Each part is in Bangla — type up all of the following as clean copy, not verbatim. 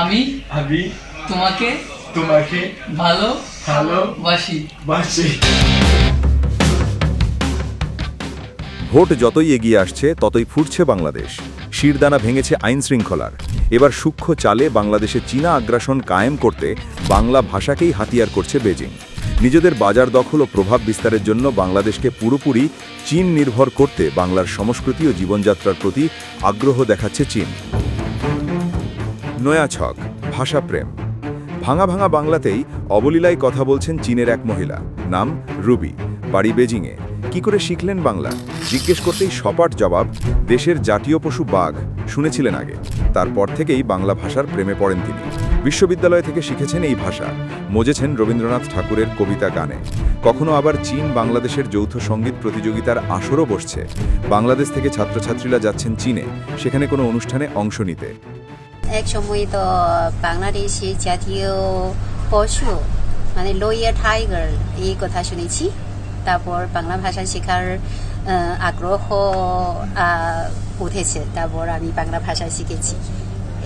আমি আমি তোমাকে তোমাকে ভালোবাসি। ভোট যতই এগিয়ে আসছে ততই ফুটছে বাংলাদেশ। শিরদানা ভেঙেছে আইন শৃঙ্খলার। এবার সূক্ষ্ম চালে বাংলাদেশে চীনা আগ্রাসন কায়েম করতে বাংলা ভাষাকেই হাতিয়ার করছে বেজিং। নিজেদের বাজার দখল ও প্রভাব বিস্তারের জন্য বাংলাদেশকে পুরোপুরি চীন নির্ভর করতে বাংলার সংস্কৃতি ও জীবনযাত্রার প্রতি আগ্রহ দেখাচ্ছে চীন। নয়া ছক, ভাষাপ্রেম। ভাঙা ভাঙা বাংলাতেই অবলীলায় কথা বলছেন চীনের এক মহিলা, নাম রুবি, বাড়ি বেজিংয়ে। কি করে শিখলেন বাংলা জিজ্ঞেস করতেই সপাট জবাব, দেশের জাতীয় পশু বাঘ শুনেছিলেন আগে। তারপর থেকেই বাংলা ভাষার প্রেমে পড়েন তিনি। বিশ্ববিদ্যালয় থেকে শিখেছেন এই ভাষা, মজেছেন রবীন্দ্রনাথ ঠাকুরের কবিতা গানে। কখনো আবার চীন বাংলাদেশের যৌথ সঙ্গীত প্রতিযোগিতার আসরও বসছে। বাংলাদেশ থেকে ছাত্রছাত্রীরা যাচ্ছেন চীনে, সেখানে কোনো অনুষ্ঠানে অংশ নিতে। এক সময় তো বাংলাদেশের জাতীয় পশু মানে রয়্যাল টাইগার এই কথা শুনেছি। তারপর বাংলা ভাষা শেখার আগ্রহ উঠেছে। তারপর আমি বাংলা ভাষা শিখেছি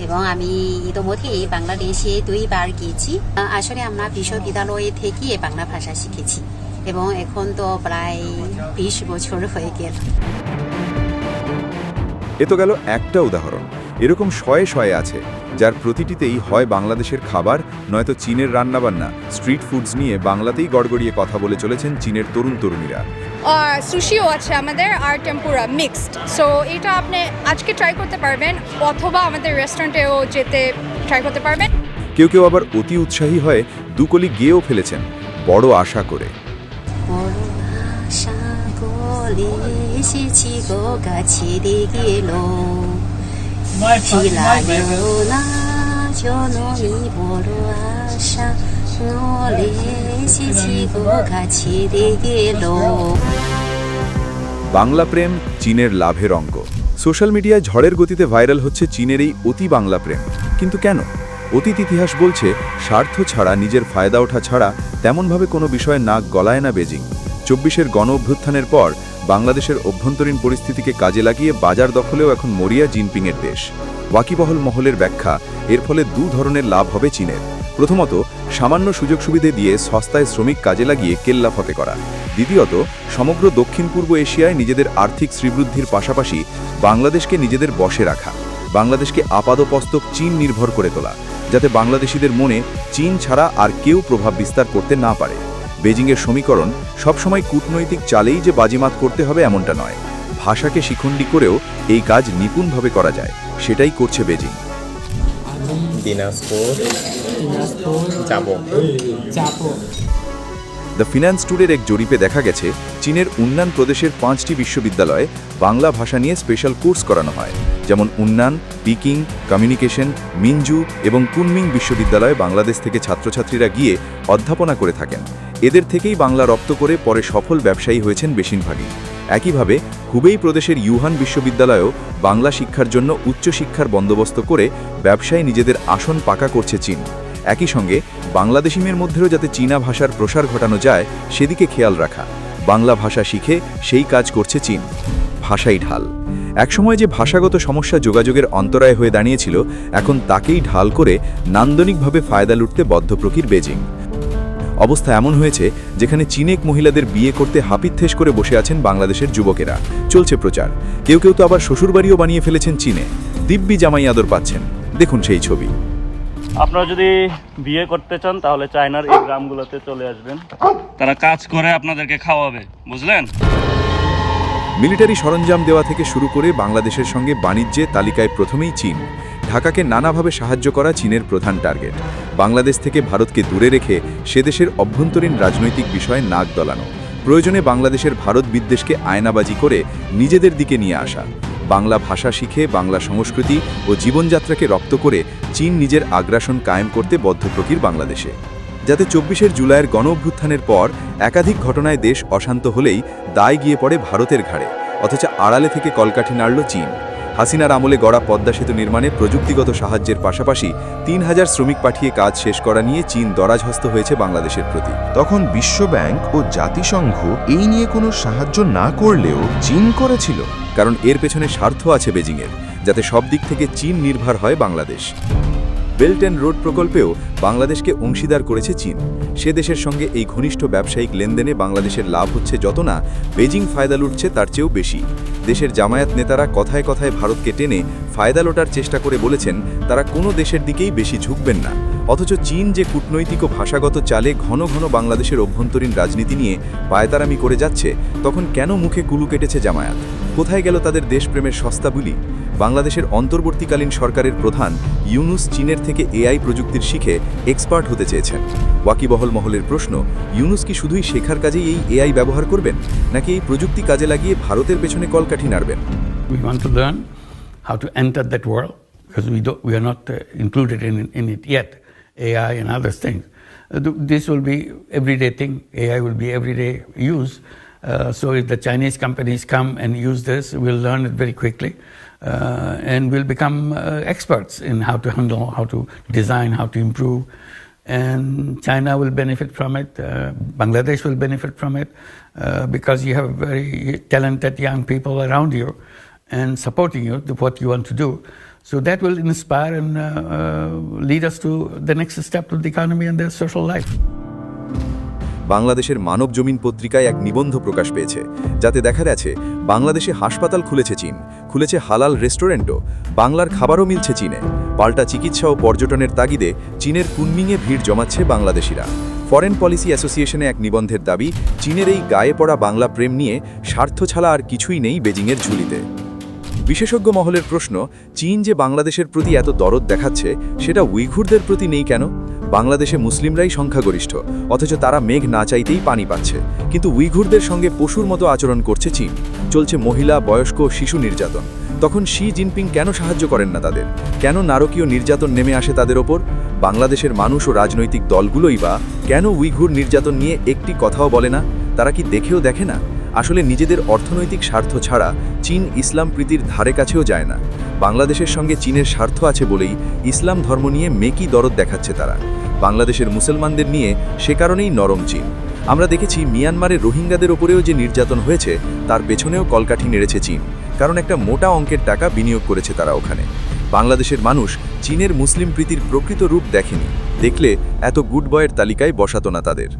এবং আমি ইতিমধ্যেই বাংলাদেশে 2 বার গিয়েছি। আসলে আমরা বিশ্ববিদ্যালয় থেকে বাংলা ভাষা শিখেছি এবং এখন তো প্রায় 20 বছর হয়ে গেল। এ তো গেল একটা উদাহরণ। এরকম শয়ে শয়ে আছে, যার প্রতিটিতেই হয় বাংলাদেশের খাবার, নয়তো চীনের রান্নাবান্না, স্ট্রিট ফুডস নিয়ে বাংলাতেই গড়গড়িয়ে কথা বলে চলেছেন চীনের তরুণ তরুণীরা। সুশিও আছে আমাদের, আর টেম্পুরা মিক্সড। সো এটা আপনি আজকে ট্রাই করতে পারবেন অথবা আমাদের রেস্টুরেন্টেও যেতে ট্রাই করতে পারবেন। কেউ কেউ আবার অতি উৎসাহী হয়ে দুকলি গেয়েও ফেলেছেন, বড় আশা করে। এসেছি গো গাছে গেল জননী বড় আশা নলে এসেছি গো গাছে গেল। বাংলা প্রেম চীনের লাভের অঙ্ক। সোশ্যাল মিডিয়ায় ঝড়ের গতিতে ভাইরাল হচ্ছে চীনের এই অতি বাংলা প্রেম। কিন্তু কেন? অতীত ইতিহাস বলছে স্বার্থ ছাড়া, নিজের ফায়দা ওঠা ছাড়া তেমনভাবে কোনো বিষয়ে নাক গলায় না বেজিং। 24-এর গণ অভ্যুত্থানের পর বাংলাদেশের অভ্যন্তরীণ পরিস্থিতিকে কাজে লাগিয়ে বাজার দখলেও এখন মরিয়া জিনপিংয়ের দেশ। ওয়াকিবহল মহলের ব্যাখ্যা, এর ফলে 2 ধরনের লাভ হবে চীনের। প্রথমত, সামান্য সুযোগ সুবিধে দিয়ে সস্তায় শ্রমিক কাজে লাগিয়ে কেল্লাফতে করা। দ্বিতীয়ত, সমগ্র দক্ষিণ পূর্ব এশিয়ায় নিজেদের আর্থিক শ্রীবৃদ্ধির পাশাপাশি বাংলাদেশকে নিজেদের বশে রাখা, বাংলাদেশকে আপাদমস্তক চীন নির্ভর করে তোলা, যাতে বাংলাদেশিদের মনে চীন ছাড়া আর কেউ প্রভাব বিস্তার করতে না পারে। বেজিংয়ের সমীকরণ সবসময় কূটনৈতিক চালেই যে বাজিমাত করতে হবে এমনটা নয়, ভাষাকে শিখণ্ডী করেও এই কাজ নিপুণভাবে করা যায়, সেটাই করছে বেজিং। দ্য ফিন্যান্স টুডের এক জরিপে দেখা গেছে, চীনের উন্নান প্রদেশের 5টি বিশ্ববিদ্যালয়ে বাংলা ভাষা নিয়ে স্পেশাল কোর্স করানো হয়। যেমন উন্নান, পিকিং, কমিউনিকেশন, মিনজু এবং কুনমিং বিশ্ববিদ্যালয়ে বাংলাদেশ থেকে ছাত্রছাত্রীরা গিয়ে অধ্যাপনা করে থাকেন। এদের থেকেই বাংলা রপ্ত করে পরে সফল ব্যবসায়ী হয়েছেন বেশিরভাগই। একইভাবে হুবেই প্রদেশের ইউহান বিশ্ববিদ্যালয়েও বাংলা শিক্ষার জন্য উচ্চশিক্ষার বন্দোবস্ত করে ব্যবসায় নিজেদের আসন পাকা করছে চীন। একই সঙ্গে বাংলাদেশিদের মধ্যেও যাতে চীনা ভাষার প্রসার ঘটানো যায় সেদিকে খেয়াল রাখা, বাংলা ভাষা শিখে সেই কাজ করছে চীন। ভাষাই ঢাল। একসময় যে ভাষাগত সমস্যা যোগাযোগের অন্তরায় হয়ে দাঁড়িয়েছিল, এখন তাকেই ঢাল করে নান্দনিকভাবে ফায়দা লুটতে বদ্ধপ্রকৃর বেজিং। অবস্থা এমন হয়েছে যেখানে চীনেক মহিলাদের বিয়ে করতে হাপিত্থেস করে বসে আছেন বাংলাদেশের যুবকেরা। চলছে প্রচার। কেউ কেউ তো আবার শ্বশুরবাড়িও বানিয়ে ফেলেছেন চীনে। দিব্যি জামাই আদর পাচ্ছেন। দেখুন সেই ছবি। আপনারা যদি বিয়ে করতে চান তাহলে চায়নার এই গ্রামগুলোতে চলে আসবেন, তারা কাজ করে আপনাদেরকে খাওয়াবে, বুঝলেন? মিলিটারি সরঞ্জাম দেওয়া থেকে শুরু করে বাংলাদেশের সঙ্গে বাণিজ্যে তালিকায় প্রথমেই চীন। ঢাকাকে নানাভাবে সাহায্য করা চীনের প্রধান টার্গেট। বাংলাদেশ থেকে ভারতকে দূরে রেখে সে দেশের অভ্যন্তরীণ রাজনৈতিক বিষয়ে নাক গলানো, প্রয়োজনে বাংলাদেশের ভারত বিদ্বেষকে আয়নাবাজি করে নিজেদের দিকে নিয়ে আসা। বাংলা ভাষা শিখে বাংলা সংস্কৃতি ও জীবনযাত্রাকে রপ্ত করে চীন নিজের আগ্রাসন কায়েম করতে বদ্ধপ্রকৃর বাংলাদেশে। যাতে 24 জুলাইয়ের গণ অভ্যুত্থানের পর একাধিক ঘটনায় দেশ অশান্ত হলেই দায় গিয়ে পড়ে ভারতের ঘাড়ে, অথচ আড়ালে থেকে কলকাঠি নাড়ল চীন। হাসিনার আমলে গড়া পদ্মা সেতু নির্মাণে প্রযুক্তিগত সাহায্যের পাশাপাশি 3000 শ্রমিক পাঠিয়ে কাজ শেষ করা নিয়ে চীন দরাজহস্ত হয়েছে বাংলাদেশের প্রতি। তখন বিশ্বব্যাংক ও জাতিসংঘ এই নিয়ে কোনো সাহায্য না করলেও চীন করেছিল, কারণ এর পেছনে স্বার্থ আছে বেজিংয়ের, যাতে সব দিক থেকে চীন নির্ভর হয় বাংলাদেশ। বেল্ট অ্যান্ড রোড প্রকল্পেও বাংলাদেশকে অংশীদার করেছে চীন। সে দেশের সঙ্গে এই ঘনিষ্ঠ ব্যবসায়িক লেনদেনে বাংলাদেশের লাভ হচ্ছে যত না বেজিং ফায়দা লুটছে তার চেয়েও বেশি। দেশের জামায়াত নেতারা কথায় কথায় ভারতকে টেনে ফায়দা লোটার চেষ্টা করে বলেছেন তারা কোনো দেশের দিকেই বেশি ঝুঁকবেন না। অথচ চীন যে কূটনৈতিক ও ভাষাগত চালে ঘন ঘন বাংলাদেশের অভ্যন্তরীণ রাজনীতি নিয়ে পায়তারামি করে যাচ্ছে, তখন কেন মুখে কুলু কেটেছে জামায়াত? কোথায় গেল তাদের দেশপ্রেমের সস্তা বুলি? বাংলাদেশের অন্তর্বর্তীকালীন সরকারের প্রধান ইউনুস চীনের থেকে এআই প্রযুক্তির শিখে এক্সপার্ট হতে চেয়েছেন। ওয়াকিবহল মহলের প্রশ্ন, ইউনুস কি শুধুই শেখার কাজেই এই এআই ব্যবহার করবেন, নাকি এই প্রযুক্তি কাজে লাগিয়ে ভারতের পেছনে কলকাঠি নাড়বেন? We want to learn how to enter that world because we are not included in it yet, AI and other things. This will be everyday thing. AI will be everyday use. So if the Chinese companies come and use this, we'll learn it very quickly and we'll become experts in how to handle, how to design, how to improve. And China will benefit from it. Bangladesh will benefit from it because you have very talented young people around you and supporting you to what you want to do. So that will inspire and lead us to the next step of the economy and the social life. বাংলাদেশের মানব জমিন পত্রিকায় এক নিবন্ধ প্রকাশ পেয়েছে, যাতে দেখা যাচ্ছে বাংলাদেশে হাসপাতাল খুলেছে চীন, খুলেছে হালাল রেস্টুরেন্টও, বাংলার খাবারও মিলছে চীনে। পাল্টা চিকিৎসা ও পর্যটনের তাগিদে চীনের কুনমিংয়ে ভিড় জমাচ্ছে বাংলাদেশিরা। ফরেন পলিসি অ্যাসোসিয়েশনে এক নিবন্ধের দাবি, চীনের এই গায়ে পড়া বাংলা প্রেম নিয়ে স্বার্থ ছাড়া আর কিছুই নেই বেজিংয়ের ঝুলিতে। বিশেষজ্ঞ মহলের প্রশ্ন, চীন যে বাংলাদেশের প্রতি এত দরদ দেখাচ্ছে, সেটা উইঘুরদের প্রতি নেই কেন? বাংলাদেশে মুসলিমরাই সংখ্যাগরিষ্ঠ, অথচ তারা মেঘ না চাইতেই পানি পাচ্ছে। কিন্তু উইঘুরদের সঙ্গে পশুর মতো আচরণ করছে চীন। চলছে মহিলা, বয়স্ক, শিশু নির্যাতন। তখন শি জিনপিং কেন সাহায্য করেন না তাদের? কেন নারকীয় নির্যাতন নেমে আসে তাদের ওপর? বাংলাদেশের মানুষ ও রাজনৈতিক দলগুলোই বা কেন উইঘুর নির্যাতন নিয়ে একটি কথাও বলে না? তারা কি দেখেও দেখে না? আসলে নিজেদের অর্থনৈতিক স্বার্থ ছাড়া চীন ইসলাম প্রীতির ধারে কাছেও যায় না। বাংলাদেশের সঙ্গে চীনের স্বার্থ আছে বলেই ইসলাম ধর্ম নিয়ে মেকি দরদ দেখাচ্ছে তারা। বাংলাদেশের মুসলমানদের নিয়ে সে কারণেই নরম চীন। আমরা দেখেছি মিয়ানমারের রোহিঙ্গাদের ওপরেও যে নির্যাতন হয়েছে, তার পেছনেও কলকাঠি নেড়েছে চীন, কারণ একটা মোটা অঙ্কের টাকা বিনিয়োগ করেছে তারা ওখানে। বাংলাদেশের মানুষ চীনের মুসলিম প্রীতির প্রকৃত রূপ দেখেনি, দেখলে এত গুড বয়ের তালিকায় বসাতো না তাদের।